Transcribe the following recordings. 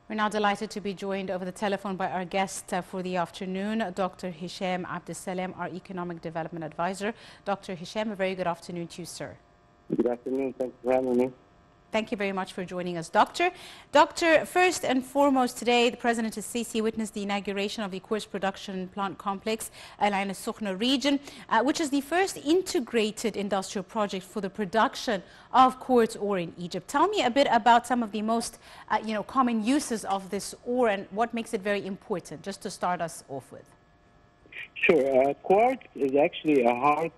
We're now delighted to be joined over the telephone by our guest for the afternoon, Dr. Hesham Abdel, our Economic Development Advisor. Dr. Hesham, a very good afternoon to you, sir. Good afternoon. Thanks for having me. Thank you very much for joining us, Doctor. Doctor, first and foremost, today the President Sisi witnessed the inauguration of the quartz production plant complex in Ain al-Sukhna region, which is the first integrated industrial project for the production of quartz ore in Egypt. Tell me a bit about some of the most common uses of this ore and what makes it very important, just to start us off with. Sure. Quartz is actually a hard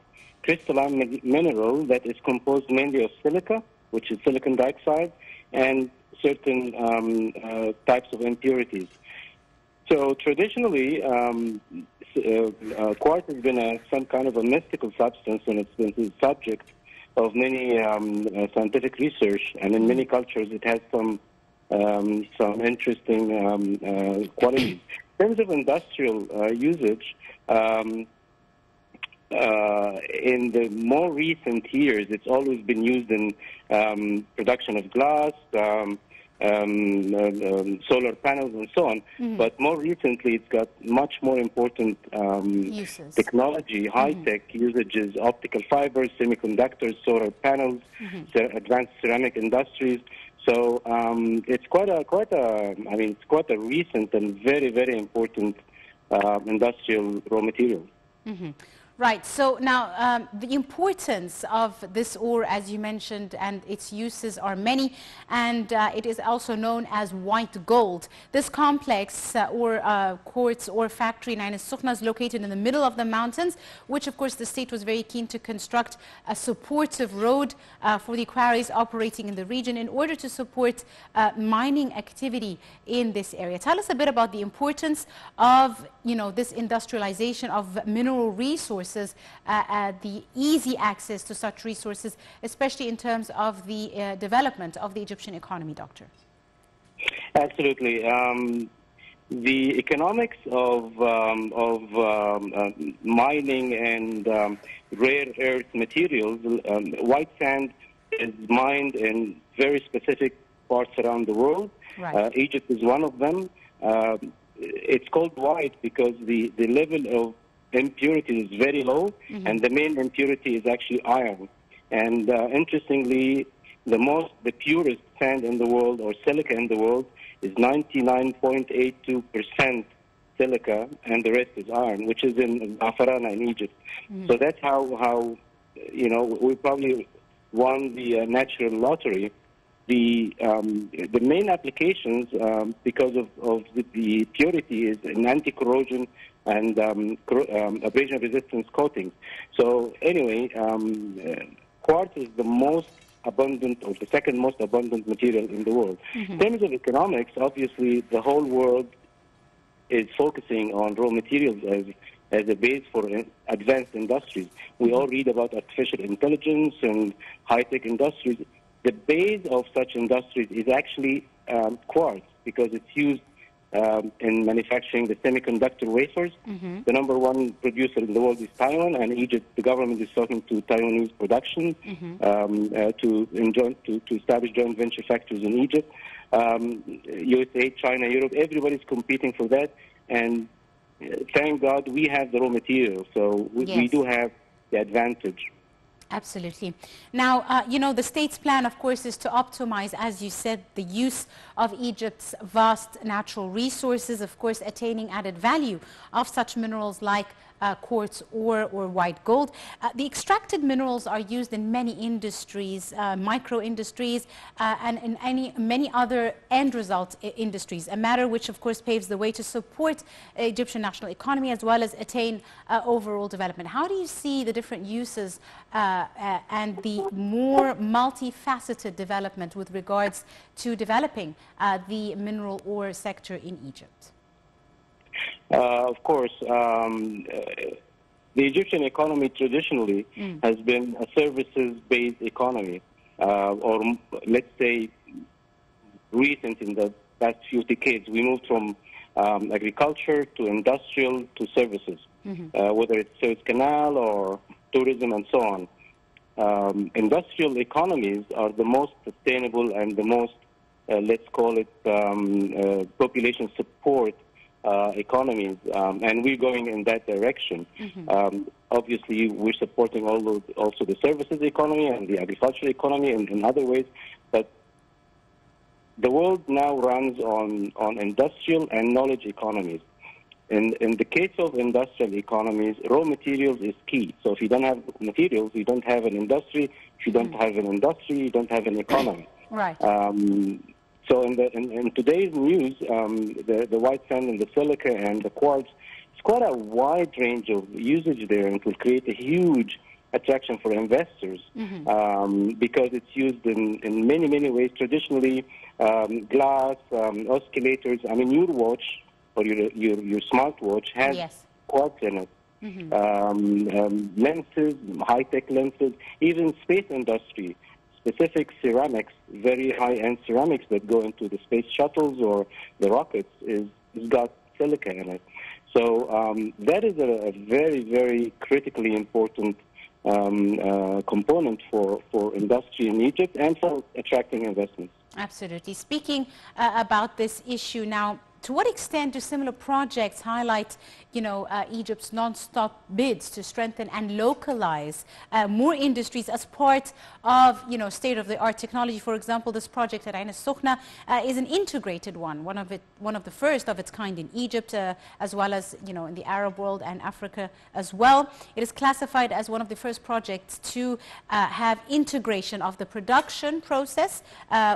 crystalline mineral that is composed mainly of silica, which is silicon dioxide, and certain types of impurities. So traditionally, quartz has been some kind of a mystical substance, and it's been the subject of many scientific research, and in many cultures it has some interesting qualities. In terms of industrial usage, in the more recent years, it's always been used in production of glass, solar panels, and so on. But more recently, it's got much more important technology, high-tech usages, optical fibers, semiconductors, solar panels, advanced ceramic industries. So it's quite a recent and very, very important industrial raw material. Right. So now the importance of this ore, as you mentioned, and its uses are many, and it is also known as white gold. This complex quartz ore factory in Ain al-Sukhna is located in the middle of the mountains, which of course the state was very keen to construct a supportive road for the quarries operating in the region in order to support mining activity in this area. Tell us a bit about the importance of this industrialization of mineral resources, the easy access to such resources, especially in terms of the development of the Egyptian economy, Doctor. Absolutely. The economics of mining and rare earth materials, white sand is mined in very specific parts around the world. Right. Egypt is one of them. It's called white because the level of impurity is very low, and the main impurity is actually iron. And interestingly, the purest sand in the world, or silica in the world, is 99.82% silica, and the rest is iron, which is in Afarana in Egypt. So that's how we probably won the natural lottery. The main applications, because of the purity, is in anti-corrosion and abrasion resistance coatings. So anyway, quartz is the most abundant, or the second most abundant material in the world. In terms of economics, obviously the whole world is focusing on raw materials as a base for advanced industries. We all read about artificial intelligence and high-tech industries. The base of such industries is actually quartz, because it's used in manufacturing the semiconductor wafers. The number one producer in the world is Taiwan, and Egypt, the government is talking to Taiwanese production to establish joint venture factories in Egypt. USA, China, Europe, everybody's competing for that, and thank God we have the raw material, so we do have the advantage. Absolutely. Now, the state's plan, of course, is to optimize, as you said, the use of Egypt's vast natural resources, of course, attaining added value of such minerals like quartz ore or white gold. The extracted minerals are used in many industries, micro-industries, and in many other end result industries, a matter which, of course, paves the way to support Egyptian national economy as well as attain overall development. How do you see the different uses and the more multifaceted development with regards to developing the mineral ore sector in Egypt? Of course, the Egyptian economy traditionally has been a services-based economy, or let's say recent in the past few decades. We moved from agriculture to industrial to services, whether it's Suez Canal or tourism and so on. Industrial economies are the most sustainable and the most let's call it, population support economies, and we're going in that direction. Obviously, we're supporting also the services economy and the agricultural economy in other ways, but the world now runs on industrial and knowledge economies. In the case of industrial economies, raw materials is key. So if you don't have materials, you don't have an industry. If you don't have an industry, you don't have an economy. Right. So in today's news, the white sand and the silica and the quartz, it's quite a wide range of usage there, and it will create a huge attraction for investors because it's used in many, many ways. Traditionally, glass, oscillators. I mean, your watch or your smartwatch has quartz in it. Lenses, high-tech lenses, even space industry, specific ceramics, very high-end ceramics that go into the space shuttles or the rockets is got silica in it. So that is a very, very critically important component for industry in Egypt and for attracting investments. Absolutely. Speaking about this issue now, to what extent do similar projects highlight, Egypt's non-stop bids to strengthen and localize more industries as part of, state-of-the-art technology? For example, this project at Ain al-Sukhna is an integrated one of the first of its kind in Egypt, as well as, in the Arab world and Africa as well. It is classified as one of the first projects to have integration of the production process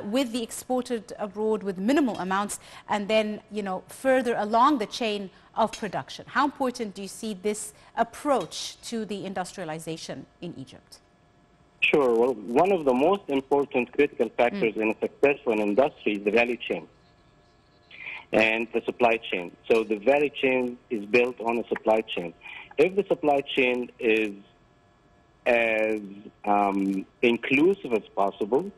with the exported abroad with minimal amounts, and then, further along the chain of production. How important do you see this approach to the industrialization in Egypt? Sure. Well, one of the most important critical factors in a successful industry is the value chain and the supply chain. So the value chain is built on a supply chain. If the supply chain is as inclusive as possible,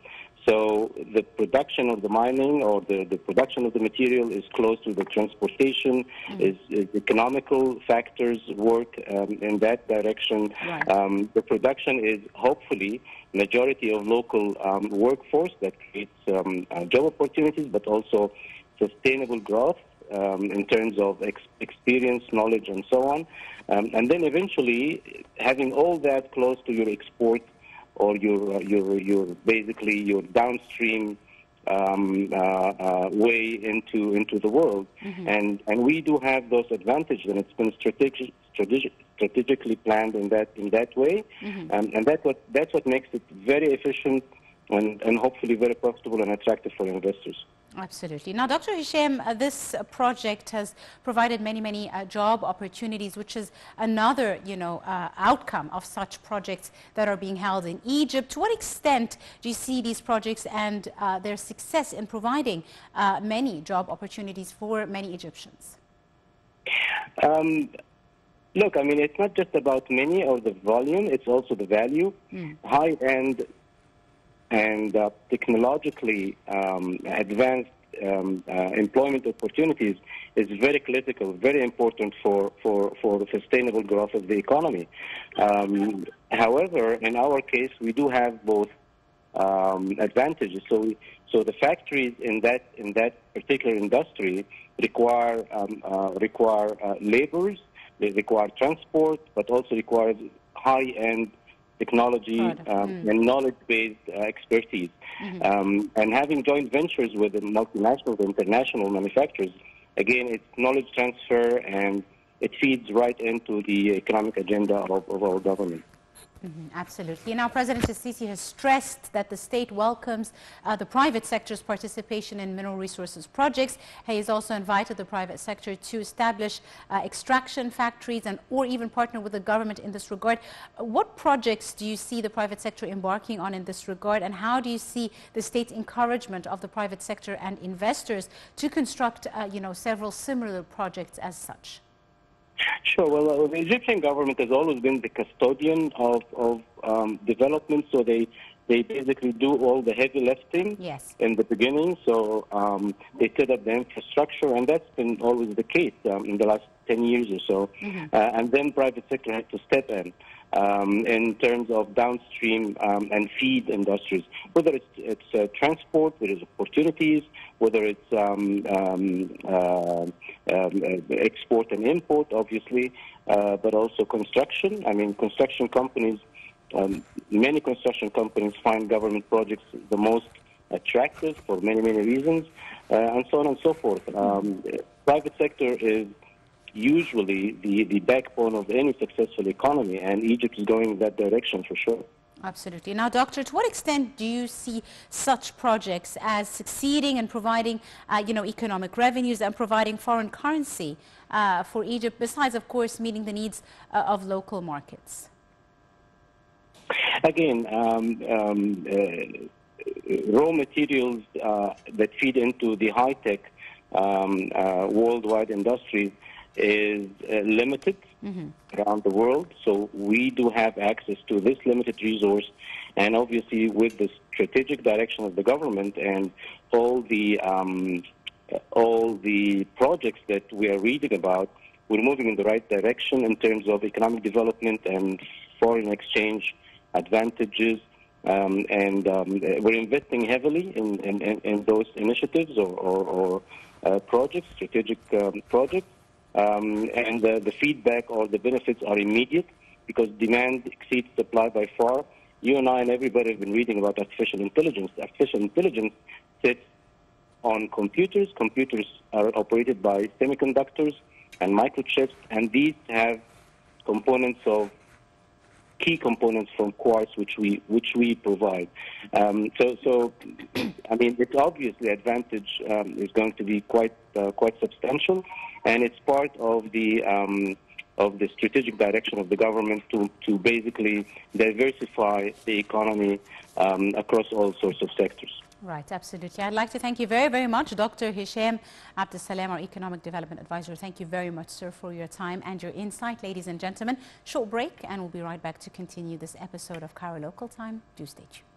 so the production of the mining or the production of the material is close to the transportation, is economical factors work in that direction. Right. The production is hopefully majority of local workforce that creates job opportunities, but also sustainable growth in terms of experience, knowledge, and so on. And then eventually having all that close to your export or your basically your downstream way into the world, and we do have those advantages, and it's been strategically planned in that way, and that's what makes it very efficient and hopefully very profitable and attractive for investors. Absolutely. Now, Dr. Hesham, this project has provided many job opportunities, which is another, outcome of such projects that are being held in Egypt. To what extent do you see these projects and their success in providing many job opportunities for many Egyptians? Look, I mean, it's not just about many or the volume, it's also the value. High-end and technologically advanced employment opportunities is very critical, very important for the sustainable growth of the economy. However, in our case, we do have both advantages. So the factories in that particular industry require laborers, they require transport, but also require high-end technology and knowledge-based expertise. And having joint ventures with the multinational, the international manufacturers, again, it's knowledge transfer, and it feeds right into the economic agenda of our government. Absolutely. Now, President Sisi has stressed that the state welcomes the private sector's participation in mineral resources projects. He has also invited the private sector to establish extraction factories or even partner with the government in this regard. What projects do you see the private sector embarking on in this regard, and how do you see the state's encouragement of the private sector and investors to construct, several similar projects as such? Sure. Well, the Egyptian government has always been the custodian of development, so they they basically do all the heavy lifting Yes. in the beginning. So they set up the infrastructure, and that's been always the case in the last 10 years or so. And then private sector had to step in terms of downstream and feed industries, whether it's transport, whether it's opportunities, whether it's export and import, obviously, but also construction. I mean, construction companies, many construction companies find government projects the most attractive for many, many reasons, and so on and so forth. Private sector is usually the backbone of any successful economy, and Egypt is going in that direction for sure. Absolutely. Now, Doctor, to what extent do you see such projects as succeeding in providing, economic revenues and providing foreign currency for Egypt, besides, of course, meeting the needs of local markets? Again, raw materials that feed into the high-tech worldwide industry is limited around the world. So we do have access to this limited resource, and obviously with the strategic direction of the government and all the projects that we are reading about, we're moving in the right direction in terms of economic development and foreign exchange advantages, and we're investing heavily in those initiatives or projects, strategic projects. And the feedback or the benefits are immediate because demand exceeds supply by far. You and I and everybody have been reading about artificial intelligence. Artificial intelligence sits on computers. Computers are operated by semiconductors and microchips, and these have components of key components from quartz, which we provide. So I mean, it's obviously advantage is going to be quite substantial, and it's part of the strategic direction of the government to basically diversify the economy across all sorts of sectors. Right, absolutely. I'd like to thank you very, very much, Dr. Hesham Abdel, our Economic Development Advisor. Thank you very much, sir, for your time and your insight. Ladies and gentlemen, short break, and we'll be right back to continue this episode of Cairo Local Time. Do stay tuned.